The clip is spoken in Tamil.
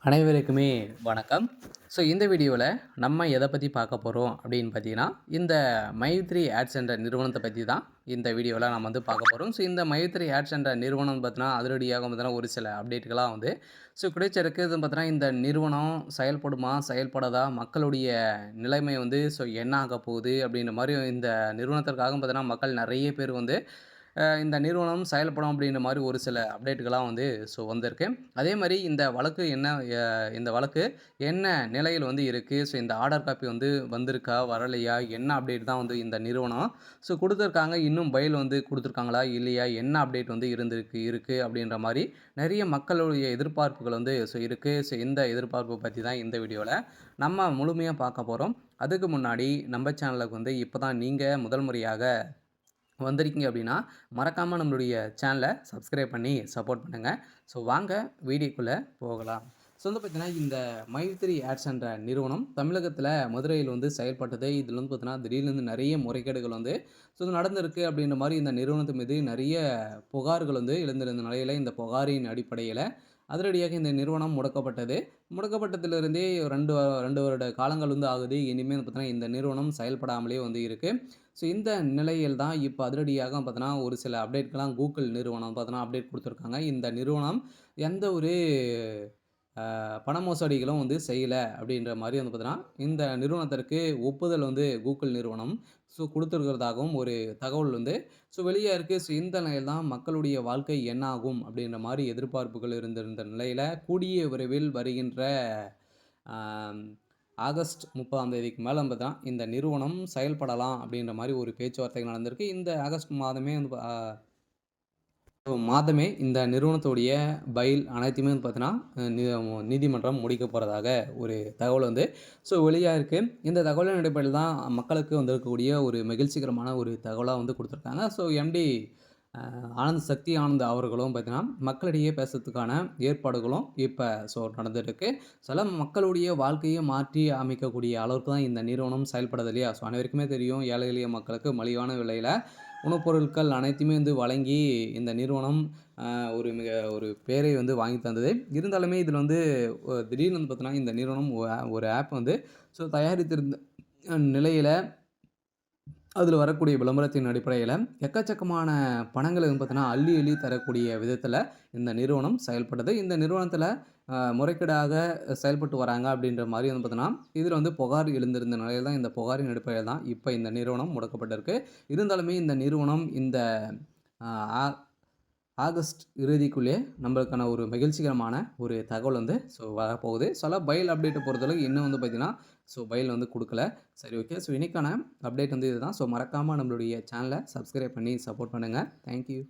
அனைவருக்குமே வணக்கம். இந்த வீடியோவில் நம்ம எதை பற்றி பார்க்க போகிறோம் அப்படின்னு பார்த்தீங்கன்னா, இந்த மைத்ரி ஆட்ஸ் என்ற நிறுவனத்தை பற்றி தான் இந்த வீடியோவில் நம்ம பார்க்க போகிறோம். இந்த மைத்ரி ஆட்ஸ் என்ற நிறுவனம் பார்த்தீங்கன்னா, அதிரடியாக பார்த்தீங்கன்னா ஒரு சில அப்டேட்டுகளாக கிடைச்சிருக்கு. இது பார்த்தீங்கன்னா, இந்த நிறுவனம் செயல்படுமா, செயல்படாதா, மக்களுடைய நிலைமை என்ன ஆக போகுது அப்படின்ற மாதிரி இந்த நிறுவனத்திற்காக பார்த்தீங்கன்னா, மக்கள் நிறைய பேர் இந்த நிறுவனம் செயல்படும் அப்படின்ற மாரி ஒரு சில அப்டேட்டுகள்லாம் வந்திருக்கு. அதே மாரி இந்த வழக்கு என்ன நிலையில் இருக்கு? இந்த ஆர்டர் காப்பி வந்திருக்கா? வரலையா? என்ன அப்டேட் தான் இந்த நிறுவனம் குடுத்துருக்காங்க. இன்னும் பெயில் குடுத்துருக்காங்களா? இல்லையா? என்ன அப்டேட் இருக்கு அப்படின்ற மாரி நெறைய மக்களுடைய எதிர்பார்ப்புகள் இருக்கு. இந்த எதிர்பார்ப்பு பத்தி தான் இந்த வீடியோல நம்ம முழுமையா பார்க்க போறோம். அதுக்கு முன்னாடி நம்ம சேனலுக்கு இப்ப தான் நீங்க முதல் முறையாக வந்திருக்கீங்க அப்படின்னா, மறக்காம நம்மளுடைய சேனலை சப்ஸ்கிரைப் பண்ணி சப்போர்ட் பண்ணுங்க. வாங்க வீடியோக்குள்ள போகலாம். பார்த்தீங்கன்னா, இந்த மைத்ரி ஆட்ஸ் என்ற நிறுவனம் தமிழகத்தில மதுரையில் செயல்பட்டது. இதில பார்த்தீங்கன்னா, திடீர்னு நெறைய முறைகேடுகள் நடந்திருக்கு அப்படின்ற மாரி இந்த நிறுவனத்து மீது நெறைய புகார்கள் எழுந்திருந்த நிலையில, இந்த புகாரின் அடிப்படையில அதிரடியாக இந்த நிறுவனம் முடக்கப்பட்டது. முடக்கப்பட்டதிலிருந்தே 2 வருட காலங்கள் ஆகுது. இனிமேல் பார்த்தீங்கன்னா, இந்த நிறுவனம் செயல்படாமலே இருக்கு. இந்த நிலையில் தான் இப்ப அதிரடியாக பார்த்தீங்கன்னா, ஒரு சில அப்டேட்கள்லாம் Google நிறுவனம் பார்த்தீங்கன்னா, அப்டேட் குடுத்துருக்காங்க. இந்த நிறுவனம் எந்த ஒரு பண மோசடிகளும் செய்யல அப்படின்ற மாரி பார்த்தீங்கன்னா, இந்த நிறுவனத்திற்கு ஒப்புதல் Google நிறுவனம் குடுத்திருக்கிறதாகவும் ஒரு தகவல் வெளியா இருக்கு. இந்த நிலையில் தான் மக்களுடைய வாழ்க்கை என்ன ஆகும் அப்படின்ற மாரி எதிர்பார்ப்புகள் இருந்திருந்த நிலையில, கூடிய விரைவில் வருகின்ற ஆ ஆகஸ்ட் 30ஆம் தேதிக்கு மேல பார்த்தீங்கன்னா, இந்த நிறுவனம் செயல்படலாம் அப்படின்ற மாரி ஒரு பேச்சுவார்த்தைகள் நடந்திருக்கு. இந்த ஆகஸ்ட் மாதமே இந்த நிறுவனத்துடைய பெயில் அனைத்துமே பார்த்தீங்கன்னா, நீதிமன்றம் முடிக்க போறதாக ஒரு தகவல் வெளியா இருக்கு. இந்த தகவலின் அடிப்படையில் தான் மக்களுக்கு வந்திருக்கக்கூடிய ஒரு மகிழ்ச்சிகரமான ஒரு தகவலா குடுத்துருக்காங்க. எம்டி ஆனந்த் சக்தி ஆனந்த் அவர்களும் பார்த்தீங்கன்னா, மக்களிடையே பேசுறதுக்கான ஏற்பாடுகளும் இப்ப நடந்துருக்கு. சில மக்களுடைய வாழ்க்கையை மாற்றி அமைக்கக்கூடிய அளவுக்கு தான் இந்த நிறுவனம் செயல்படுது இல்லையா? அனைவருக்குமே தெரியும். ஏழை எளிய மக்களுக்கு மலிவான விலையில உணவுப் பொருட்கள் அனைத்தையுமே வாங்கி இந்த நிறுவனம் ஒரு பேரை வாங்கி தந்தது. இருந்தாலுமே இதில திடீர்னு பார்த்தீங்கன்னா, இந்த நிறுவனம் ஒரு ஆப் தயாரித்திருந்த நிலையில அதில வரக்கூடிய விளம்பரத்தின் அடிப்படையில எக்கச்சக்கமான பணங்கள பார்த்தீங்கன்னா, அள்ளி அள்ளி தரக்கூடிய விதத்தில இந்த நிறுவனம் செயல்படுது. இந்த நிறுவனத்தில முறைகேடாக செயல்பட்டு வராங்க அப்படின்ற மாரி பார்த்தீங்கன்னா, இதில புகார் எழுந்திருந்த நிலையில தான் இந்த புகாரின் அடிப்படையில தான் இப்ப இந்த நிறுவனம் முடக்கப்பட்டிருக்கு. இருந்தாலுமே இந்த நிறுவனம் இந்த ஆ ஆ ஆகஸ்ட் இறுதிக்குள்ளே நம்மளுக்கான ஒரு மகிழ்ச்சிகரமான ஒரு தகவல் வரப்போகுது. பெயில் அப்டேட்ட பொறுத்தளவுக்கு இன்னும் பார்த்தீங்கன்னா, பெயில் குடுக்கல. சரி, ஓகே. இன்னைக்கான அப்டேட் இதுதான். மறக்காம நம்மளுடைய சேனல சப்ஸ்கிரைப் பண்ணி சப்போர்ட் பண்ணுங்க. Thank you.